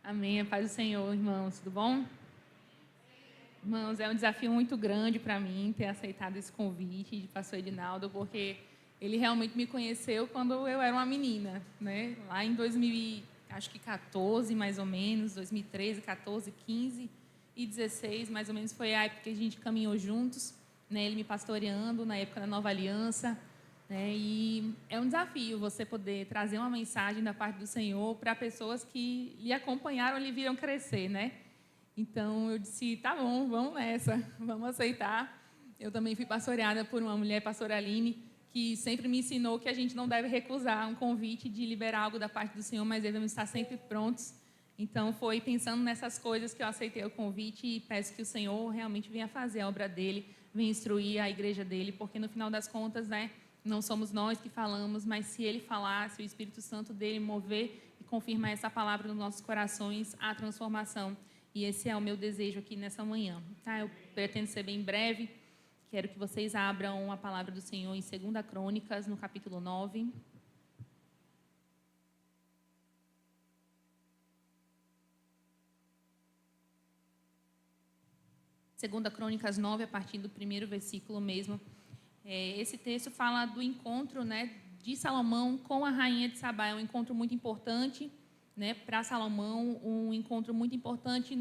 Amém. A paz do Senhor, irmãos. Tudo bom? Irmãos, é um desafio muito grande para mim ter aceitado esse convite de pastor Edinaldo, porque ele realmente me conheceu quando eu era uma menina, né? Lá em 2014, mais ou menos, 2013, 14, 15 e 16, mais ou menos, foi a época que a gente caminhou juntos, né? Ele me pastoreando na época da Nova Aliança, né? E é um desafio você poder trazer uma mensagem da parte do Senhor para pessoas que lhe acompanharam, lhe viram crescer, né? Então, eu disse, tá bom, vamos nessa, vamos aceitar. Eu também fui pastoreada por uma mulher, pastora Aline, que sempre me ensinou que a gente não deve recusar um convite de liberar algo da parte do Senhor, mas devemos estar sempre prontos. Então, foi pensando nessas coisas que eu aceitei o convite e peço que o Senhor realmente venha fazer a obra dele, venha instruir a igreja dele, porque no final das contas, né, não somos nós que falamos, mas se ele falar, se o Espírito Santo dele mover e confirmar essa palavra nos nossos corações, há transformação. E esse é o meu desejo aqui nessa manhã. Tá? Eu pretendo ser bem breve. Quero que vocês abram a palavra do Senhor em 2 Crônicas, no capítulo 9. Segunda Crônicas 9, a partir do primeiro versículo mesmo. Esse texto fala do encontro, né, de Salomão com a rainha de Sabá. É um encontro muito importante, né, para Salomão, um encontro muito importante,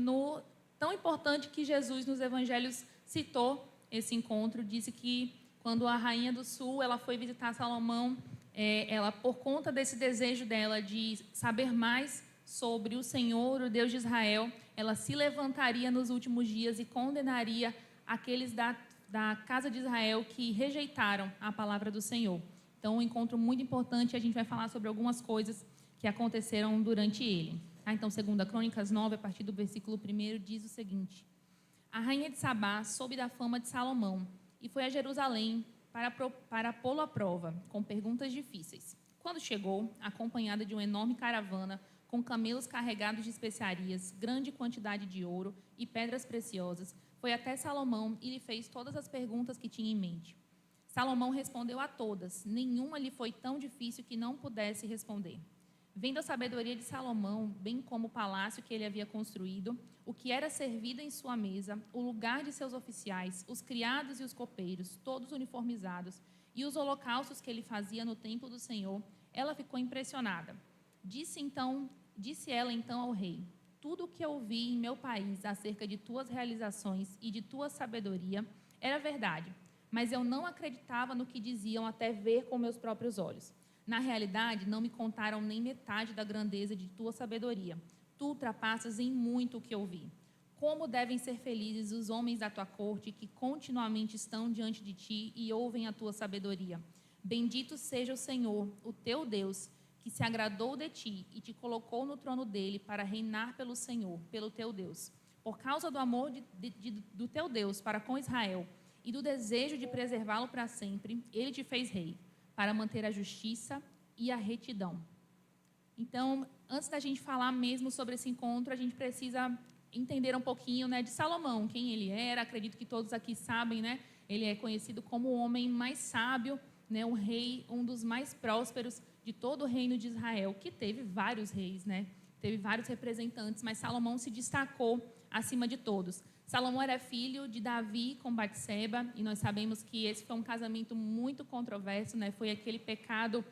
tão importante que Jesus nos evangelhos citou esse encontro. Disse que quando a rainha do sul ela foi visitar Salomão, ela, por conta desse desejo dela de saber mais sobre o Senhor, o Deus de Israel, ela se levantaria nos últimos dias e condenaria aqueles da casa de Israel que rejeitaram a palavra do Senhor. Então, um encontro muito importante, a gente vai falar sobre algumas coisas que aconteceram durante ele. Então, 2 Crônicas 9, a partir do versículo 1, diz o seguinte: A rainha de Sabá soube da fama de Salomão e foi a Jerusalém para pô-lo à prova, com perguntas difíceis. Quando chegou, acompanhada de uma enorme caravana, com camelos carregados de especiarias, grande quantidade de ouro e pedras preciosas, foi até Salomão e lhe fez todas as perguntas que tinha em mente. Salomão respondeu a todas, nenhuma lhe foi tão difícil que não pudesse responder. Vendo a sabedoria de Salomão, bem como o palácio que ele havia construído, o que era servido em sua mesa, o lugar de seus oficiais, os criados e os copeiros, todos uniformizados, e os holocaustos que ele fazia no templo do Senhor, ela ficou impressionada. Disse ela então ao rei: Tudo o que eu vi em meu país acerca de tuas realizações e de tua sabedoria era verdade, mas eu não acreditava no que diziam até ver com meus próprios olhos. Na realidade, não me contaram nem metade da grandeza de tua sabedoria. Tu ultrapassas em muito o que eu vi. Como devem ser felizes os homens da tua corte que continuamente estão diante de ti e ouvem a tua sabedoria. Bendito seja o Senhor, o teu Deus, que se agradou de ti e te colocou no trono dele para reinar pelo Senhor, pelo teu Deus. Por causa do amor do teu Deus para com Israel e do desejo de preservá-lo para sempre, ele te fez rei, para manter a justiça e a retidão. Então, antes da gente falar mesmo sobre esse encontro, a gente precisa entender um pouquinho, né, de Salomão, quem ele era. Acredito que todos aqui sabem, né? Ele é conhecido como o homem mais sábio, né, um rei, um dos mais prósperos de todo o reino de Israel, que teve vários reis, né? Teve vários representantes, mas Salomão se destacou acima de todos. Salomão era filho de Davi com Batseba, e nós sabemos que esse foi um casamento muito controverso, né? Foi aquele pecado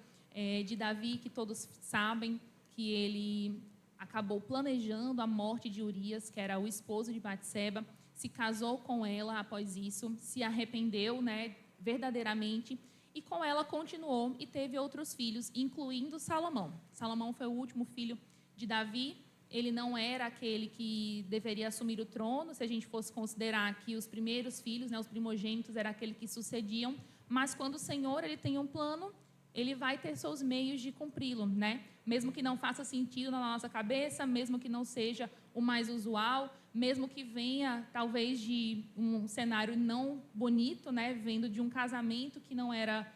de Davi que todos sabem, que ele acabou planejando a morte de Urias, que era o esposo de Batseba, se casou com ela após isso, se arrependeu, né, verdadeiramente, e com ela continuou e teve outros filhos, incluindo Salomão. Salomão foi o último filho de Davi. Ele não era aquele que deveria assumir o trono, se a gente fosse considerar que os primeiros filhos, né, os primogênitos, eram aqueles que sucediam, mas quando o Senhor ele tem um plano, ele vai ter seus meios de cumpri-lo, né? Mesmo que não faça sentido na nossa cabeça, mesmo que não seja o mais usual, mesmo que venha talvez de um cenário não bonito, né? Vendo de um casamento que não era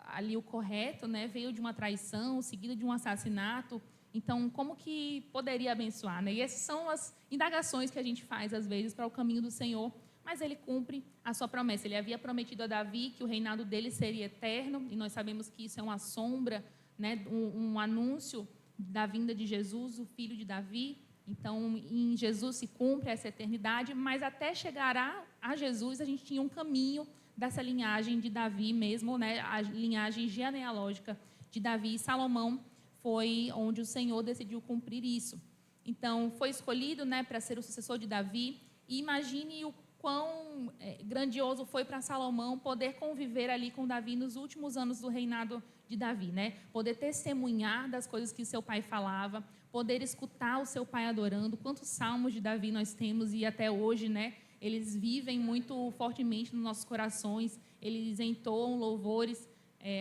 ali o correto, né? Veio de uma traição, seguido de um assassinato. Então, como que poderia abençoar, né? E essas são as indagações que a gente faz, às vezes, para o caminho do Senhor, mas ele cumpre a sua promessa. Ele havia prometido a Davi que o reinado dele seria eterno, e nós sabemos que isso é uma sombra, né? Um anúncio da vinda de Jesus, o filho de Davi. Então, em Jesus se cumpre essa eternidade, mas até chegar a Jesus, a gente tinha um caminho dessa linhagem de Davi mesmo, né? A linhagem genealógica de Davi e Salomão foi onde o Senhor decidiu cumprir isso. Então, foi escolhido, né, para ser o sucessor de Davi. E imagine o quão grandioso foi para Salomão poder conviver ali com Davi nos últimos anos do reinado de Davi, né? Poder testemunhar das coisas que seu pai falava, poder escutar o seu pai adorando. Quantos salmos de Davi nós temos e até hoje, né? Eles vivem muito fortemente nos nossos corações, eles entoam louvores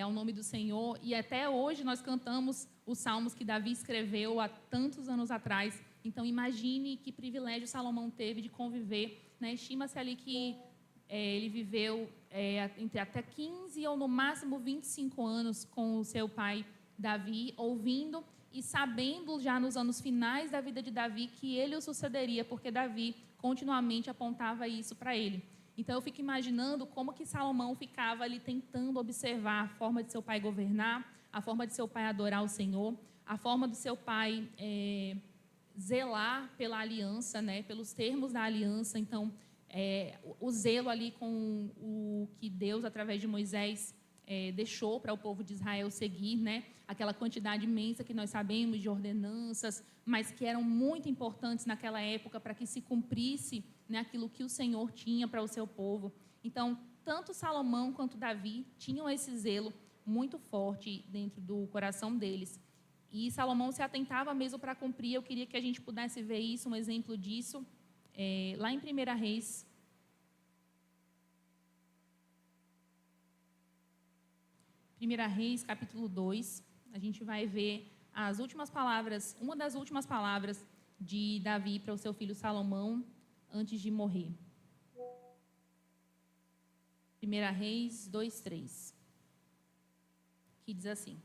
ao nome do Senhor, e até hoje nós cantamos os salmos que Davi escreveu há tantos anos atrás. Então, imagine que privilégio Salomão teve de conviver, né? Estima-se ali que ele viveu entre até 15 ou no máximo 25 anos com o seu pai Davi, ouvindo e sabendo já nos anos finais da vida de Davi que ele o sucederia, porque Davi continuamente apontava isso para ele. Então, eu fico imaginando como que Salomão ficava ali tentando observar a forma de seu pai governar, a forma de seu pai adorar o Senhor, a forma do seu pai zelar pela aliança, né, pelos termos da aliança. Então, o zelo ali com o que Deus, através de Moisés, deixou para o povo de Israel seguir, né? Aquela quantidade imensa que nós sabemos de ordenanças, mas que eram muito importantes naquela época para que se cumprisse, né, aquilo que o Senhor tinha para o seu povo. Então, tanto Salomão quanto Davi tinham esse zelo muito forte dentro do coração deles. E Salomão se atentava mesmo para cumprir. Eu queria que a gente pudesse ver isso, um exemplo disso, lá em 1 Reis. 1 Reis, capítulo 2, a gente vai ver as últimas palavras, uma das últimas palavras de Davi para o seu filho Salomão, antes de morrer. 1 Reis 2:3, que diz assim: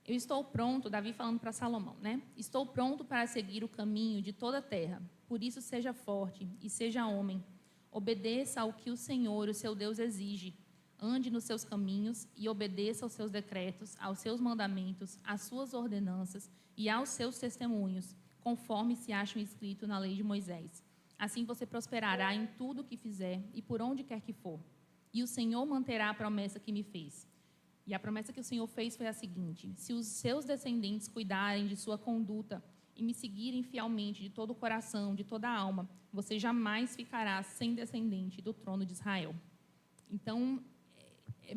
Eu estou pronto, Davi falando para Salomão, né? Estou pronto para seguir o caminho de toda a terra, por isso seja forte e seja homem. Obedeça ao que o Senhor, o seu Deus, exige. Ande nos seus caminhos e obedeça aos seus decretos, aos seus mandamentos, às suas ordenanças e aos seus testemunhos, conforme se acham escrito na lei de Moisés. Assim você prosperará em tudo o que fizer e por onde quer que for. E o Senhor manterá a promessa que me fez. E a promessa que o Senhor fez foi a seguinte: se os seus descendentes cuidarem de sua conduta e me seguirem fielmente de todo o coração, de toda a alma, você jamais ficará sem descendente do trono de Israel. Então,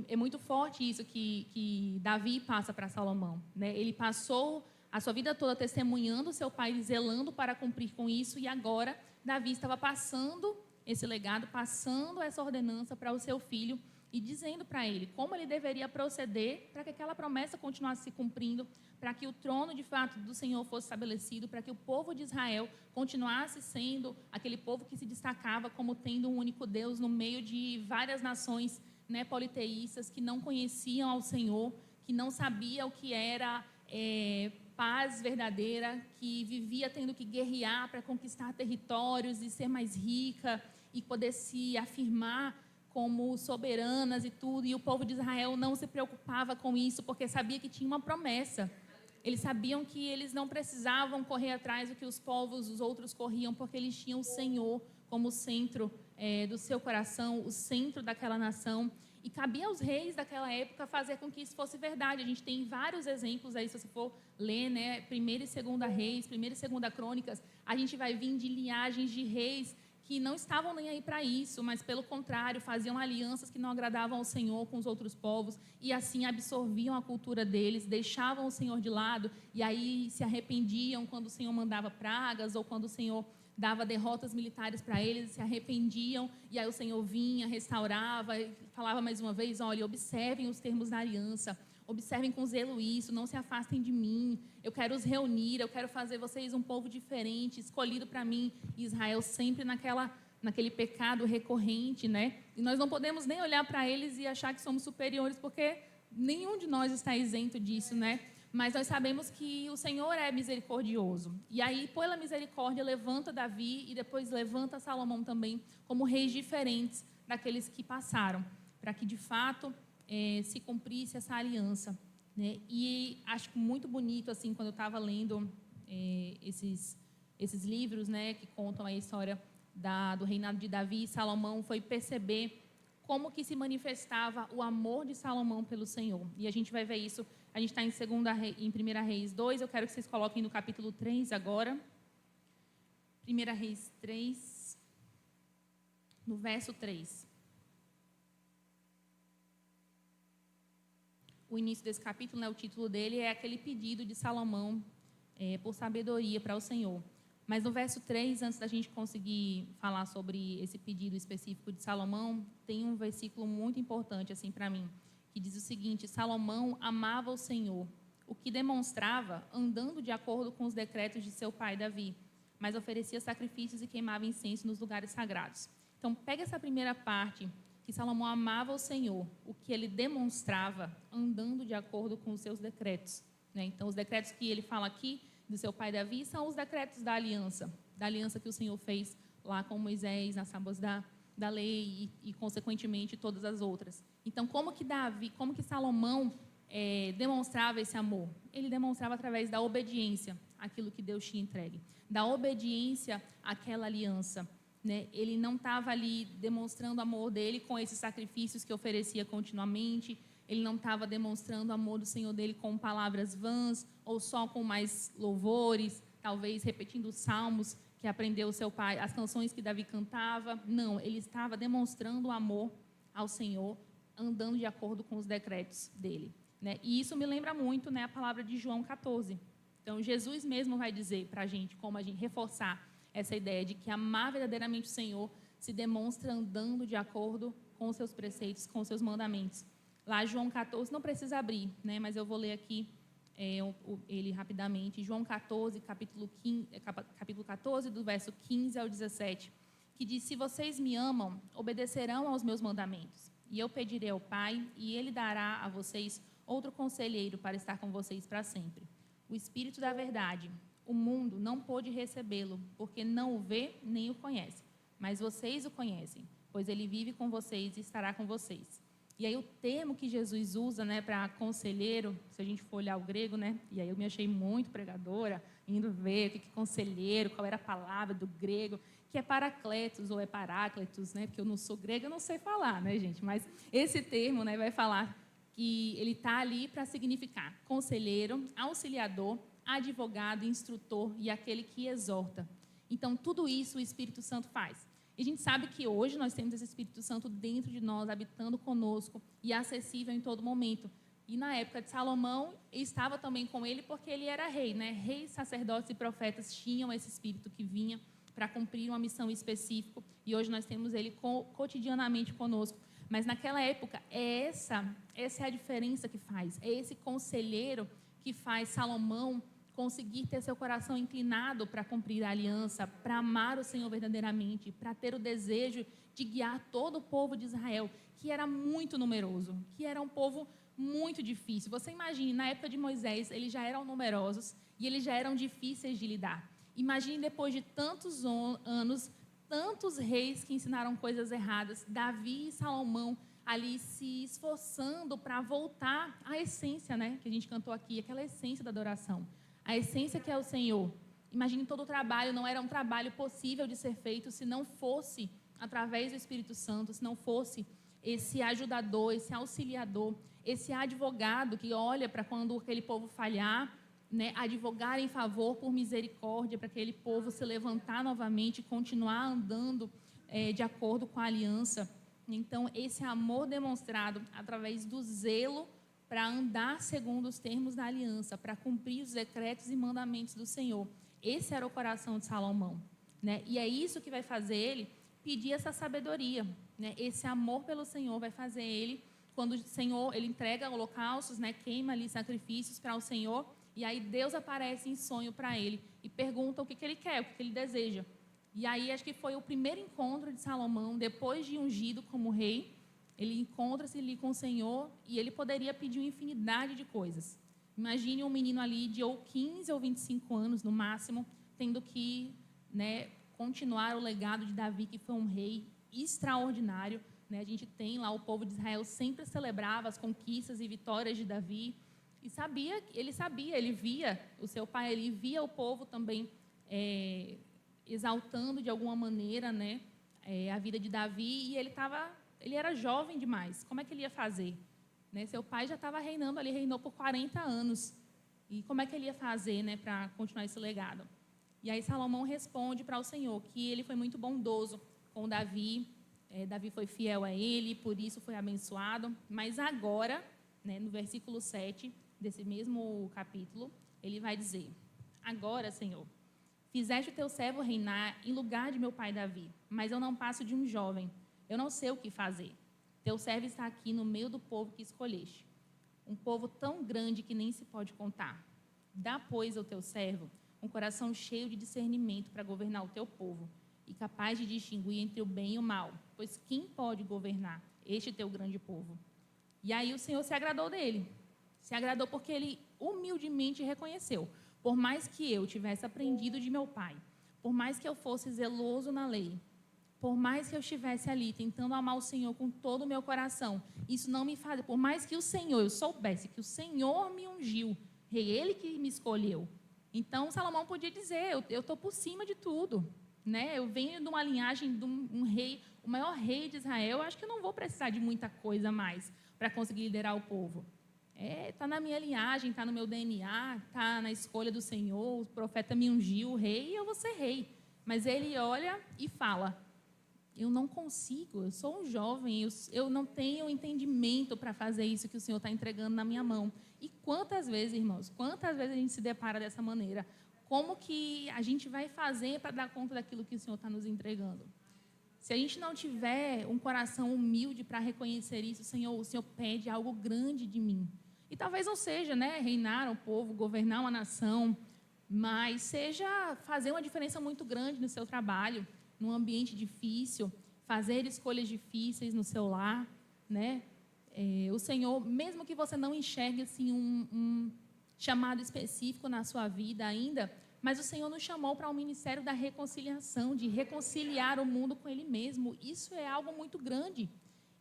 é muito forte isso que Davi passa para Salomão, né? Ele passou a sua vida toda testemunhando seu pai, zelando para cumprir com isso, e agora Davi estava passando esse legado, passando essa ordenança para o seu filho e dizendo para ele como ele deveria proceder para que aquela promessa continuasse se cumprindo, para que o trono, de fato, do Senhor fosse estabelecido, para que o povo de Israel continuasse sendo aquele povo que se destacava como tendo um único Deus no meio de várias nações, né, politeístas, que não conheciam ao Senhor, que não sabiam o que era paz verdadeira, que vivia tendo que guerrear para conquistar territórios e ser mais rica e poder se afirmar como soberanas e tudo. E o povo de Israel não se preocupava com isso, porque sabia que tinha uma promessa. Eles sabiam que eles não precisavam correr atrás do que os outros corriam, porque eles tinham o Senhor como centro do seu coração, o centro daquela nação. E cabia aos reis daquela época fazer com que isso fosse verdade. A gente tem vários exemplos aí, se você for ler, né, 1ª e 2ª Reis, 1ª e 2ª Crônicas, a gente vai vir de linhagens de reis que não estavam nem aí para isso, mas, pelo contrário, faziam alianças que não agradavam ao Senhor com os outros povos, e assim absorviam a cultura deles, deixavam o Senhor de lado, e aí se arrependiam quando o Senhor mandava pragas, ou quando o Senhor dava derrotas militares para eles, se arrependiam, e aí o Senhor vinha, restaurava, e falava mais uma vez: olha, observem os termos da aliança, observem com zelo isso, não se afastem de mim, eu quero os reunir, eu quero fazer vocês um povo diferente, escolhido para mim. E Israel sempre naquele pecado recorrente, né? E nós não podemos nem olhar para eles e achar que somos superiores, porque nenhum de nós está isento disso, né? Mas nós sabemos que o Senhor é misericordioso. E aí, pela misericórdia, levanta Davi e depois levanta Salomão também como reis diferentes daqueles que passaram, para que, de fato, se cumprisse essa aliança, né? E acho muito bonito, assim, quando eu estava lendo esses livros, né, que contam a história do reinado de Davi e Salomão, foi perceber como que se manifestava o amor de Salomão pelo Senhor. E a gente vai ver isso, a gente está em 1 Reis 2, eu quero que vocês coloquem no capítulo 3 agora. 1 Reis 3, no verso 3. O início desse capítulo, né, o título dele é aquele pedido de Salomão por sabedoria para o Senhor. Mas no verso 3, antes da gente conseguir falar sobre esse pedido específico de Salomão, tem um versículo muito importante assim para mim, que diz o seguinte: Salomão amava o Senhor, o que demonstrava andando de acordo com os decretos de seu pai Davi, mas oferecia sacrifícios e queimava incenso nos lugares sagrados. Então, pega essa primeira parte, que Salomão amava o Senhor, o que ele demonstrava andando de acordo com os seus decretos, né? Então, os decretos que ele fala aqui do seu pai Davi são os decretos da aliança que o Senhor fez lá com Moisés nas tábuas da lei e consequentemente todas as outras. Então, como que Salomão demonstrava esse amor? Ele demonstrava através da obediência àquilo que Deus tinha entregue, da obediência àquela aliança, né? Ele não estava ali demonstrando o amor dele com esses sacrifícios que oferecia continuamente. Ele não estava demonstrando o amor do Senhor dele com palavras vãs ou só com mais louvores, talvez repetindo os salmos que aprendeu o seu pai, as canções que Davi cantava. Não, ele estava demonstrando o amor ao Senhor, andando de acordo com os decretos dele, né? E isso me lembra muito, né, a palavra de João 14. Então, Jesus mesmo vai dizer para a gente como a gente reforçar essa ideia de que amar verdadeiramente o Senhor se demonstra andando de acordo com os seus preceitos, com os seus mandamentos. Lá, João 14, não precisa abrir, né, mas eu vou ler aqui ele rapidamente. João 14, capítulo 14, do verso 15 ao 17, que diz: se vocês me amam, obedecerão aos meus mandamentos. E eu pedirei ao Pai, e Ele dará a vocês outro conselheiro para estar com vocês para sempre. O Espírito da verdade. O mundo não pôde recebê-lo, porque não o vê nem o conhece. Mas vocês o conhecem, pois ele vive com vocês e estará com vocês. E aí o termo que Jesus usa, né, para conselheiro, se a gente for olhar o grego, né, e aí eu me achei muito pregadora, indo ver o que é conselheiro, qual era a palavra do grego, que é paracletos ou é parácletos, né, porque eu não sou grega, eu não sei falar, né, gente, mas esse termo, né, vai falar que ele está ali para significar conselheiro, auxiliador, advogado, instrutor e aquele que exorta. Então, tudo isso o Espírito Santo faz. E a gente sabe que hoje nós temos esse Espírito Santo dentro de nós, habitando conosco e acessível em todo momento. E na época de Salomão, estava também com ele porque ele era rei, né? Reis, sacerdotes e profetas tinham esse Espírito que vinha para cumprir uma missão específica. E hoje nós temos ele cotidianamente conosco. Mas naquela época, essa é a diferença que faz. É esse conselheiro que faz Salomão conseguir ter seu coração inclinado para cumprir a aliança, para amar o Senhor verdadeiramente, para ter o desejo de guiar todo o povo de Israel, que era muito numeroso, que era um povo muito difícil. Você imagine, na época de Moisés, eles já eram numerosos e eles já eram difíceis de lidar. Imagine depois de tantos anos, tantos reis que ensinaram coisas erradas, Davi e Salomão ali se esforçando para voltar à essência, né, que a gente cantou aqui, aquela essência da adoração. A essência que é o Senhor. Imagine todo o trabalho, não era um trabalho possível de ser feito se não fosse através do Espírito Santo, se não fosse esse ajudador, esse auxiliador, esse advogado que olha para quando aquele povo falhar, né, advogar em favor por misericórdia, para aquele povo se levantar novamente e continuar andando de acordo com a aliança. Então, esse amor demonstrado através do zelo para andar segundo os termos da aliança, para cumprir os decretos e mandamentos do Senhor. Esse era o coração de Salomão, né? E é isso que vai fazer ele pedir essa sabedoria, né? Esse amor pelo Senhor vai fazer ele, quando o Senhor, ele entrega holocaustos, né? Queima ali sacrifícios para o Senhor, e aí Deus aparece em sonho para ele e pergunta o que ele quer, o que ele deseja. E aí acho que foi o primeiro encontro de Salomão, depois de ungido como rei. Ele encontra-se ali com o Senhor e ele poderia pedir uma infinidade de coisas. Imagine um menino ali de ou 15 ou 25 anos, no máximo, tendo que, né, continuar o legado de Davi, que foi um rei extraordinário, né? A gente tem lá, o povo de Israel sempre celebrava as conquistas e vitórias de Davi, E ele via o seu pai, ele via o povo também exaltando de alguma maneira, né, a vida de Davi, e ele era jovem demais. Como é que ele ia fazer? Né? Seu pai já estava reinando ali, reinou por 40 anos. E como é que ele ia fazer, né, para continuar esse legado? E aí Salomão responde para o Senhor que ele foi muito bondoso com Davi, Davi foi fiel a ele, por isso foi abençoado. Mas agora, né, no versículo 7 desse mesmo capítulo, ele vai dizer: agora, Senhor, fizeste o teu servo reinar em lugar de meu pai Davi, mas eu não passo de um jovem, eu não sei o que fazer. Teu servo está aqui no meio do povo que escolheste, um povo tão grande que nem se pode contar. Dá, pois, ao teu servo um coração cheio de discernimento para governar o teu povo e capaz de distinguir entre o bem e o mal, pois quem pode governar este teu grande povo? E aí o Senhor se agradou dele. Se agradou porque ele humildemente reconheceu: por mais que eu tivesse aprendido de meu pai, por mais que eu fosse zeloso na lei, por mais que eu estivesse ali tentando amar o Senhor com todo o meu coração, isso não me fazia. Por mais que eu soubesse que o Senhor me ungiu, ele que me escolheu. Então Salomão podia dizer: eu estou por cima de tudo, né? Eu venho de uma linhagem de um rei, o maior rei de Israel. Eu acho que eu não vou precisar de muita coisa mais para conseguir liderar o povo. Está na minha linhagem, está no meu DNA, está na escolha do Senhor. O profeta me ungiu, o rei, e eu vou ser rei. Mas ele olha e fala: eu não consigo, eu sou um jovem, eu não tenho entendimento para fazer isso que o Senhor está entregando na minha mão. E quantas vezes, irmãos, quantas vezes a gente se depara dessa maneira? Como que a gente vai fazer para dar conta daquilo que o Senhor está nos entregando? Se a gente não tiver um coração humilde para reconhecer isso, o Senhor pede algo grande de mim. E talvez não seja, né, reinar um povo, governar uma nação, mas seja fazer uma diferença muito grande no seu trabalho, num ambiente difícil, fazer escolhas difíceis no seu lar, né? O Senhor, mesmo que você não enxergue assim um chamado específico na sua vida ainda, mas o Senhor nos chamou para o ministério da reconciliação, de reconciliar o mundo com Ele mesmo. Isso é algo muito grande.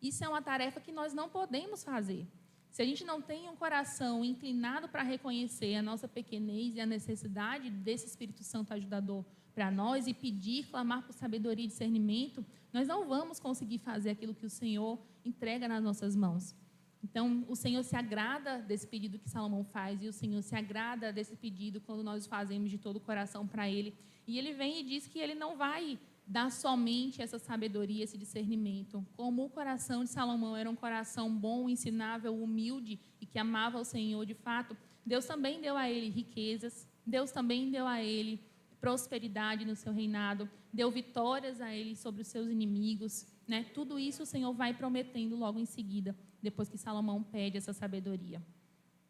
Isso é uma tarefa que nós não podemos fazer. Se a gente não tem um coração inclinado para reconhecer a nossa pequenez e a necessidade desse Espírito Santo ajudador para nós e pedir, clamar por sabedoria e discernimento, nós não vamos conseguir fazer aquilo que o Senhor entrega nas nossas mãos. Então, o Senhor se agrada desse pedido que Salomão faz, e o Senhor se agrada desse pedido quando nós o fazemos de todo o coração para Ele. E Ele vem e diz que Ele não vai dar somente essa sabedoria, esse discernimento. Como o coração de Salomão era um coração bom, ensinável, humilde e que amava o Senhor de fato, Deus também deu a ele riquezas, Deus também deu a ele prosperidade no seu reinado, deu vitórias a ele sobre os seus inimigos, né? Tudo isso o Senhor vai prometendo logo em seguida, depois que Salomão pede essa sabedoria,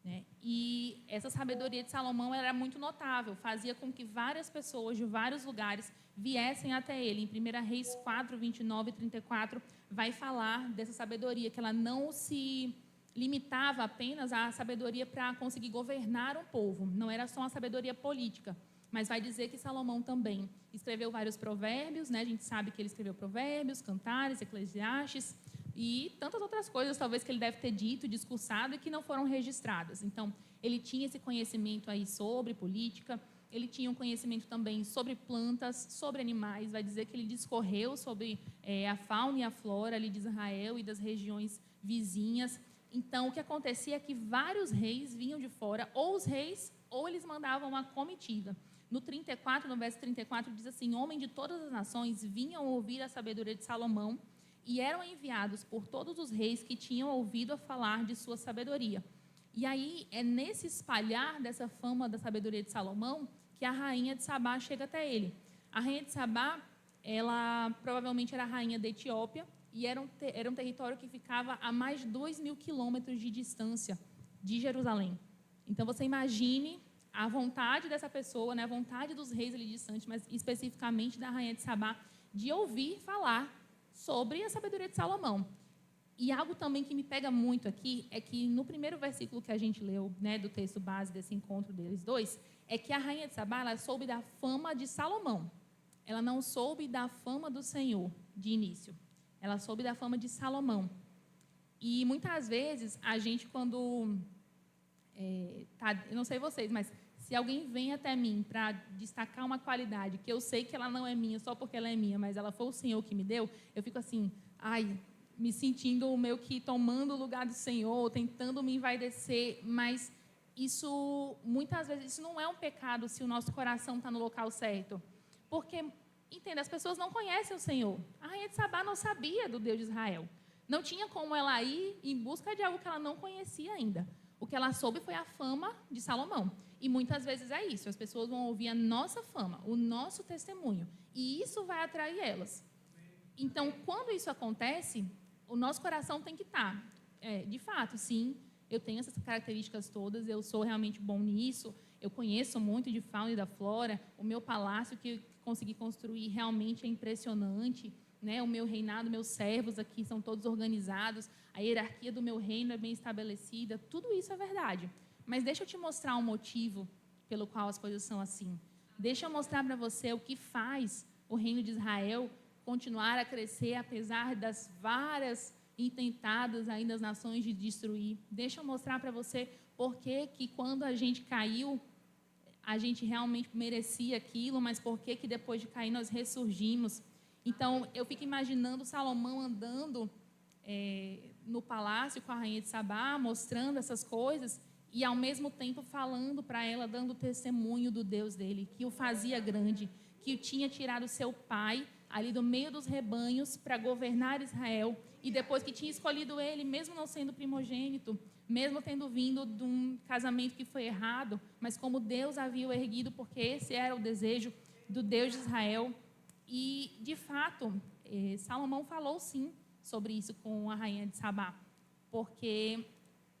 né? E essa sabedoria de Salomão era muito notável, fazia com que várias pessoas de vários lugares viessem até ele. Em 1 Reis 4, 29 e 34, vai falar dessa sabedoria, que ela não se limitava apenas à sabedoria para conseguir governar um povo, não era só uma sabedoria política, mas vai dizer que Salomão também escreveu vários provérbios, né? A gente sabe que ele escreveu provérbios, cantares, eclesiastes e tantas outras coisas, talvez, que ele deve ter dito, discursado e que não foram registradas. Então, ele tinha esse conhecimento aí sobre política, ele tinha um conhecimento também sobre plantas, sobre animais. Vai dizer que ele discorreu sobre a fauna e a flora ali de Israel e das regiões vizinhas. Então, o que acontecia é que vários reis vinham de fora, ou os reis, ou eles mandavam uma comitiva. No 34, no verso 34, diz assim: homens de todas as nações vinham ouvir a sabedoria de Salomão e eram enviados por todos os reis que tinham ouvido a falar de sua sabedoria. E aí, é nesse espalhar dessa fama da sabedoria de Salomão que a rainha de Sabá chega até ele. A rainha de Sabá, ela provavelmente era a rainha da Etiópia e era um território que ficava a mais de 2.000 quilômetros de distância de Jerusalém. Então, você imagine a vontade dessa pessoa, né, a vontade dos reis ali distantes, mas especificamente da rainha de Sabá, de ouvir falar sobre a sabedoria de Salomão. E algo também que me pega muito aqui é que no primeiro versículo que a gente leu, né, do texto base desse encontro deles dois, é que a rainha de Sabá, ela soube da fama de Salomão. Ela não soube da fama do Senhor de início. Ela soube da fama de Salomão. E muitas vezes a gente, quando eu não sei vocês, mas se alguém vem até mim para destacar uma qualidade que eu sei que ela não é minha só porque ela é minha, mas ela foi o Senhor que me deu, eu fico assim, me sentindo meio que tomando o lugar do Senhor, tentando me envaidecer, mas isso, muitas vezes, isso não é um pecado se o nosso coração está no local certo. Porque, entenda, as pessoas não conhecem o Senhor. A rainha de Sabá não sabia do Deus de Israel. Não tinha como ela ir em busca de algo que ela não conhecia ainda. O que ela soube foi a fama de Salomão. E muitas vezes é isso, as pessoas vão ouvir a nossa fama, o nosso testemunho. E isso vai atrair elas. Então, quando isso acontece, o nosso coração tem que estar. De fato, sim, eu tenho essas características todas, eu sou realmente bom nisso, eu conheço muito de fauna e da flora, o meu palácio que eu consegui construir realmente é impressionante, né? O meu reinado, meus servos aqui são todos organizados, a hierarquia do meu reino é bem estabelecida, tudo isso é verdade. Mas deixa eu te mostrar um motivo pelo qual as coisas são assim. Deixa eu mostrar para você o que faz o reino de Israel continuar a crescer, apesar das várias intentadas ainda as nações de destruir. Deixa eu mostrar para você por que quando a gente caiu, a gente realmente merecia aquilo, mas por que depois de cair nós ressurgimos. Então, eu fico imaginando Salomão andando no palácio com a rainha de Sabá, mostrando essas coisas, e ao mesmo tempo falando para ela, dando testemunho do Deus dele, que o fazia grande, que o tinha tirado seu pai ali do meio dos rebanhos para governar Israel, e depois que tinha escolhido ele, mesmo não sendo primogênito, mesmo tendo vindo de um casamento que foi errado, mas como Deus havia o erguido, porque esse era o desejo do Deus de Israel. E, de fato, Salomão falou sim sobre isso com a rainha de Sabá, porque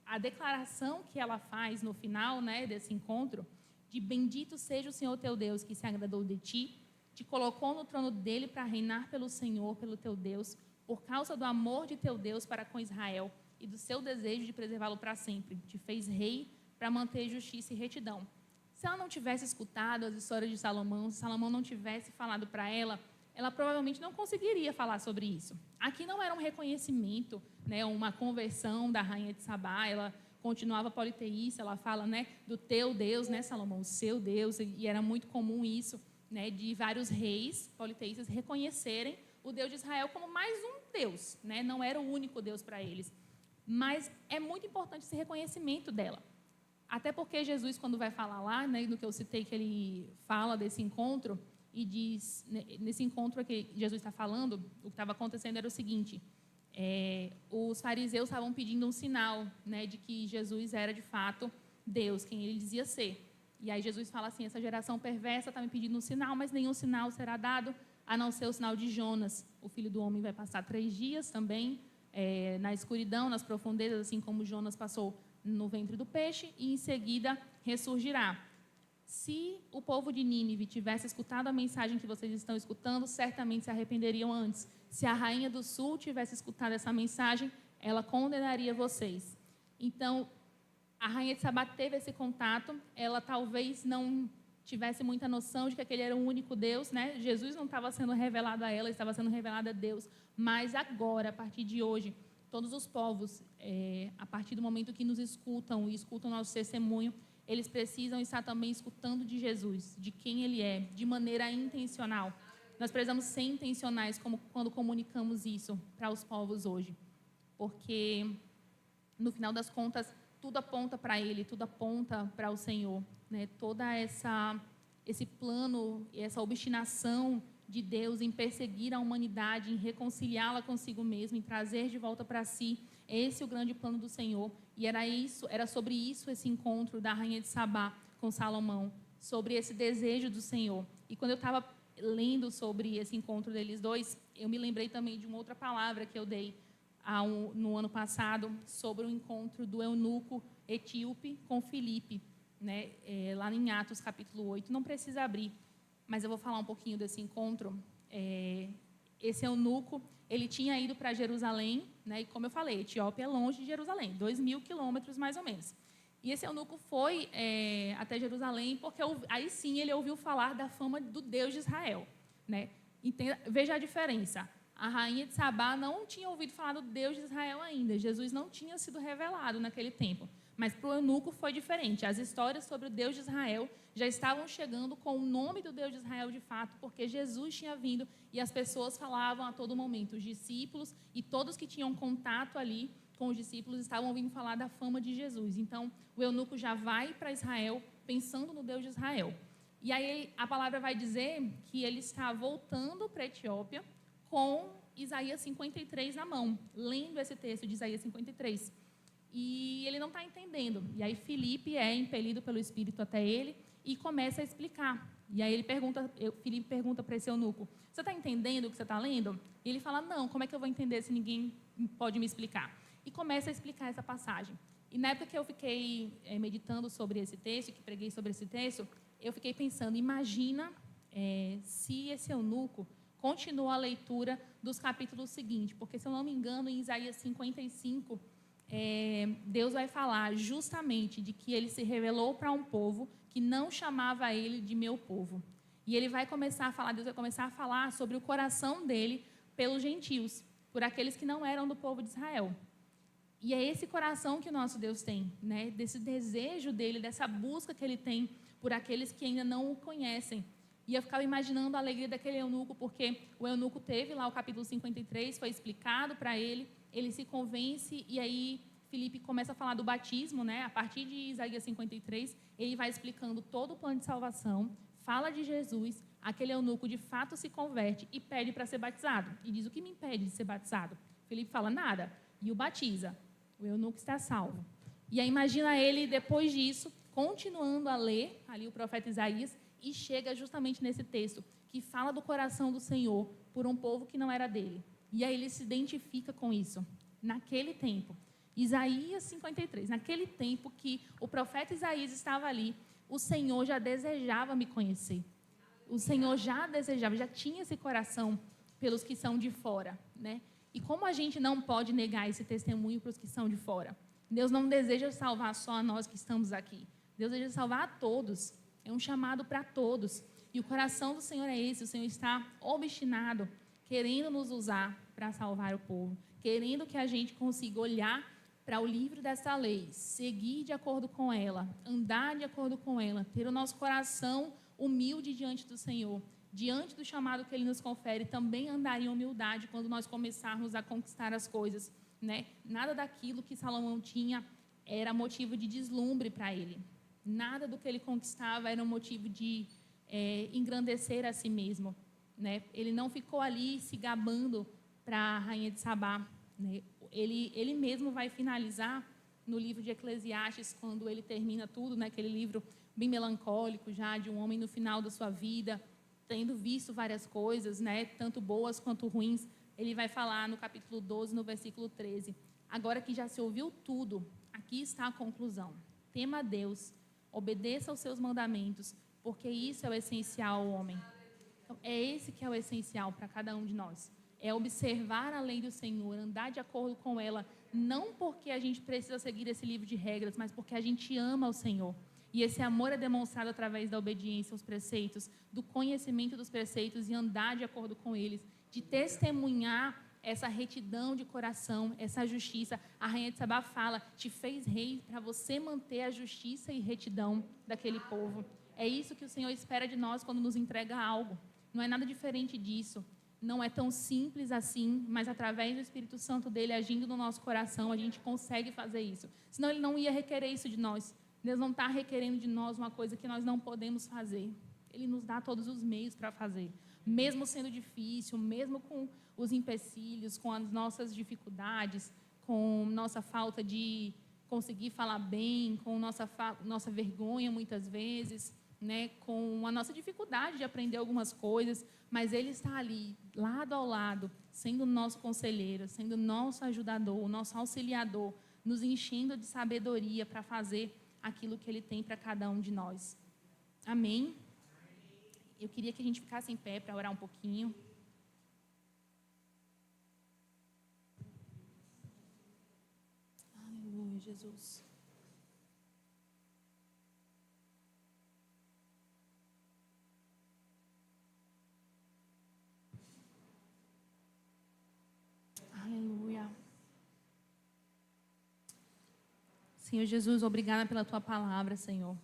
a declaração que ela faz no final, né, desse encontro, de bendito seja o Senhor teu Deus que se agradou de ti, te colocou no trono dele para reinar pelo Senhor, pelo teu Deus, por causa do amor de teu Deus para com Israel e do seu desejo de preservá-lo para sempre. Te fez rei para manter justiça e retidão. Se ela não tivesse escutado as histórias de Salomão, se Salomão não tivesse falado para ela, ela provavelmente não conseguiria falar sobre isso. Aqui não era um reconhecimento, né, uma conversão da rainha de Sabá, ela continuava politeísta, ela fala, né, do teu Deus, né, Salomão, o seu Deus, e era muito comum isso, né, de vários reis politeístas reconhecerem o Deus de Israel como mais um Deus, né, não era o único Deus para eles. Mas é muito importante esse reconhecimento dela. Até porque Jesus, quando vai falar lá, né, no que eu citei, que ele fala desse encontro, e diz, nesse encontro que Jesus está falando, o que estava acontecendo era o seguinte, os fariseus estavam pedindo um sinal, né, de que Jesus era de fato Deus, quem ele dizia ser. E aí Jesus fala assim, essa geração perversa está me pedindo um sinal, mas nenhum sinal será dado, a não ser o sinal de Jonas. O Filho do Homem vai passar 3 dias também, na escuridão, nas profundezas, assim como Jonas passou no ventre do peixe, e em seguida ressurgirá. Se o povo de Nínive tivesse escutado a mensagem que vocês estão escutando, certamente se arrependeriam antes. Se a rainha do sul tivesse escutado essa mensagem, ela condenaria vocês. Então, a rainha de Sabá teve esse contato, ela talvez não tivesse muita noção de que aquele era o único Deus, né? Jesus não estava sendo revelado a ela, estava sendo revelado a Deus. Mas agora, a partir de hoje, todos os povos, a partir do momento que nos escutam e escutam nosso testemunho, eles precisam estar também escutando de Jesus, de quem Ele é, de maneira intencional. Nós precisamos ser intencionais quando comunicamos isso para os povos hoje. Porque, no final das contas, tudo aponta para Ele, tudo aponta para o Senhor, né? Toda esse plano, essa obstinação de Deus em perseguir a humanidade, em reconciliá-la consigo mesmo, em trazer de volta para si, esse é o grande plano do Senhor. E era sobre isso esse encontro da rainha de Sabá com Salomão, sobre esse desejo do Senhor. E quando eu estava lendo sobre esse encontro deles dois, eu me lembrei também de uma outra palavra que eu dei no ano passado, sobre o encontro do eunuco etíope com Filipe, né? Lá em Atos capítulo 8. Não precisa abrir, mas eu vou falar um pouquinho desse encontro. Esse eunuco, ele tinha ido para Jerusalém, né? E como eu falei, Etiópia é longe de Jerusalém, 2.000 quilômetros mais ou menos. E esse eunuco foi até Jerusalém porque aí sim ele ouviu falar da fama do Deus de Israel, né? Veja a diferença. A rainha de Sabá não tinha ouvido falar do Deus de Israel ainda. Jesus não tinha sido revelado naquele tempo. Mas para o eunuco foi diferente. As histórias sobre o Deus de Israel já estavam chegando com o nome do Deus de Israel de fato, porque Jesus tinha vindo e as pessoas falavam a todo momento. Os discípulos e todos que tinham contato ali com os discípulos estavam ouvindo falar da fama de Jesus. Então, o eunuco já vai para Israel pensando no Deus de Israel. E aí a palavra vai dizer que ele está voltando para a Etiópia com Isaías 53 na mão, lendo esse texto de Isaías 53. E ele não está entendendo. E aí Filipe é impelido pelo Espírito até ele e começa a explicar. E aí Filipe pergunta para esse eunuco, você está entendendo o que você está lendo? E ele fala, não, como é que eu vou entender se ninguém pode me explicar? E começa a explicar essa passagem. E na época que eu fiquei meditando sobre esse texto, que preguei sobre esse texto, eu fiquei pensando, imagina se esse eunuco continua a leitura dos capítulos seguintes, porque, se eu não me engano, em Isaías 55, Deus vai falar justamente de que ele se revelou para um povo que não chamava ele de meu povo. E ele vai começar a falar, Deus vai começar a falar sobre o coração dele pelos gentios, por aqueles que não eram do povo de Israel. E é esse coração que o nosso Deus tem, né? Desse desejo dele, dessa busca que ele tem por aqueles que ainda não o conhecem. E eu ficava imaginando a alegria daquele eunuco, porque o eunuco teve lá o capítulo 53, foi explicado para ele, ele se convence, e aí Filipe começa a falar do batismo, né? A partir de Isaías 53, ele vai explicando todo o plano de salvação, fala de Jesus, aquele eunuco de fato se converte e pede para ser batizado. E diz, o que me impede de ser batizado? Filipe fala, nada, e o batiza. O eunuco está salvo. E aí imagina ele, depois disso, continuando a ler ali o profeta Isaías, e chega justamente nesse texto, que fala do coração do Senhor por um povo que não era dele. E aí ele se identifica com isso. Naquele tempo, Isaías 53, naquele tempo que o profeta Isaías estava ali, o Senhor já desejava me conhecer. O Senhor já desejava, já tinha esse coração pelos que são de fora, né? E como a gente não pode negar esse testemunho para os que são de fora? Deus não deseja salvar só a nós que estamos aqui. Deus deseja salvar a todos. É um chamado para todos. E o coração do Senhor é esse. O Senhor está obstinado, querendo nos usar para salvar o povo. Querendo que a gente consiga olhar para o livro dessa lei, seguir de acordo com ela, andar de acordo com ela, ter o nosso coração humilde diante do Senhor. Diante do chamado que Ele nos confere, também andar em humildade quando nós começarmos a conquistar as coisas, né? Nada daquilo que Salomão tinha era motivo de deslumbre para ele. Nada do que ele conquistava era um motivo de engrandecer a si mesmo, né? Ele não ficou ali se gabando para a rainha de Sabá, né? Ele mesmo vai finalizar no livro de Eclesiastes, quando ele termina tudo, né? Aquele livro bem melancólico já, de um homem no final da sua vida, tendo visto várias coisas, né, tanto boas quanto ruins. Ele vai falar no capítulo 12, no versículo 13. Agora que já se ouviu tudo, aqui está a conclusão. Tema a Deus, obedeça aos seus mandamentos, porque isso é o essencial ao homem. Então, é esse que é o essencial para cada um de nós. É observar a lei do Senhor, andar de acordo com ela, não porque a gente precisa seguir esse livro de regras, mas porque a gente ama o Senhor. E esse amor é demonstrado através da obediência aos preceitos, do conhecimento dos preceitos e andar de acordo com eles, de testemunhar essa retidão de coração, essa justiça. A rainha de Sabá fala, te fez rei para você manter a justiça e retidão daquele povo. É isso que o Senhor espera de nós quando nos entrega algo. Não é nada diferente disso. Não é tão simples assim, mas através do Espírito Santo dele agindo no nosso coração, a gente consegue fazer isso. Senão ele não ia requerer isso de nós. Deus não está requerendo de nós uma coisa que nós não podemos fazer. Ele nos dá todos os meios para fazer. Mesmo sendo difícil, mesmo com os empecilhos, com as nossas dificuldades, com nossa falta de conseguir falar bem, com nossa vergonha muitas vezes, né, com a nossa dificuldade de aprender algumas coisas, mas Ele está ali, lado ao lado, sendo nosso conselheiro, sendo nosso ajudador, nosso auxiliador, nos enchendo de sabedoria para fazer aquilo que Ele tem para cada um de nós. Amém? Eu queria que a gente ficasse em pé para orar um pouquinho. Aleluia, Jesus. Aleluia. Senhor Jesus, obrigada pela tua palavra, Senhor.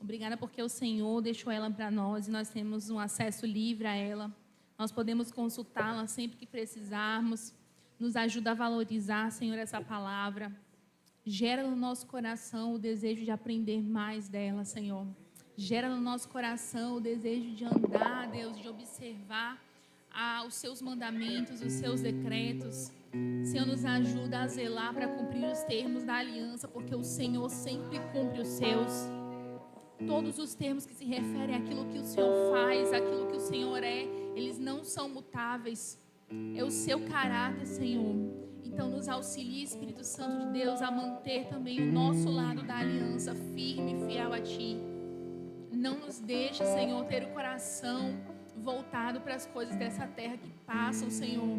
Obrigada porque o Senhor deixou ela para nós e nós temos um acesso livre a ela. Nós podemos consultá-la sempre que precisarmos. Nos ajuda a valorizar, Senhor, essa palavra. Gera no nosso coração o desejo de aprender mais dela, Senhor. Gera no nosso coração o desejo de andar, Deus, de observar os seus mandamentos, os seus decretos. Senhor, nos ajuda a zelar para cumprir os termos da aliança, porque o Senhor sempre cumpre os seus. Todos os termos que se referem àquilo que o Senhor faz, àquilo que o Senhor é, eles não são mutáveis. É o seu caráter, Senhor. Então nos auxilie, Espírito Santo de Deus, a manter também o nosso lado da aliança firme e fiel a Ti. Não nos deixe, Senhor, ter o coração voltado para as coisas dessa terra que passam, Senhor.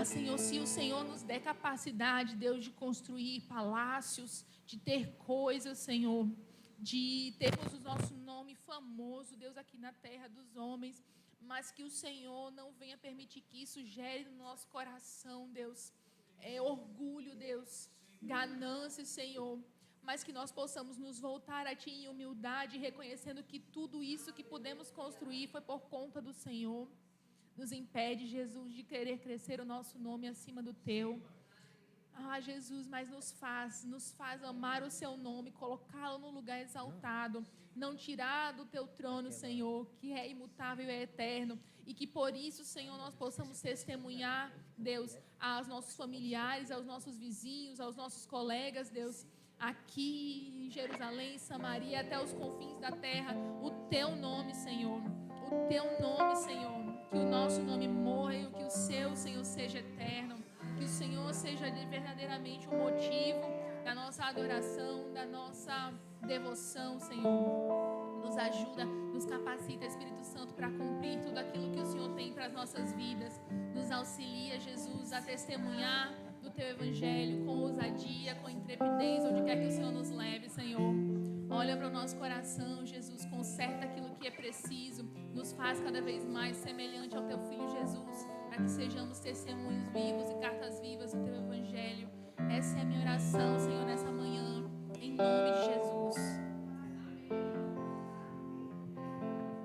Senhor, se o Senhor nos der capacidade, Deus, de construir palácios, de ter coisas, Senhor, de termos o nosso nome famoso, Deus, aqui na terra dos homens, mas que o Senhor não venha permitir que isso gere no nosso coração, Deus, orgulho, Deus, ganância, Senhor, mas que nós possamos nos voltar a Ti em humildade, reconhecendo que tudo isso que pudemos construir foi por conta do Senhor. Nos impede, Jesus, de querer crescer o nosso nome acima do Teu. Jesus, mas nos faz amar o Seu nome, colocá-lo no lugar exaltado, não tirar do Teu trono, Senhor, que é imutável e é eterno, e que por isso, Senhor, nós possamos testemunhar, Deus, aos nossos familiares, aos nossos vizinhos, aos nossos colegas, Deus, aqui em Jerusalém, Samaria, até os confins da terra, o Teu nome, Senhor, o Teu nome, Senhor, que o nosso nome morra e que o Seu, Senhor, seja eterno. Que o Senhor seja verdadeiramente o motivo da nossa adoração, da nossa devoção, Senhor. Nos ajuda, nos capacita, Espírito Santo, para cumprir tudo aquilo que o Senhor tem para as nossas vidas. Nos auxilia, Jesus, a testemunhar do Teu Evangelho com ousadia, com intrepidez, onde quer que o Senhor nos leve, Senhor. Olha para o nosso coração, Jesus, conserta aquilo que é preciso, nos faz cada vez mais semelhante ao Teu Filho Jesus, para que sejamos testemunhos vivos e cartas vivas do Teu Evangelho.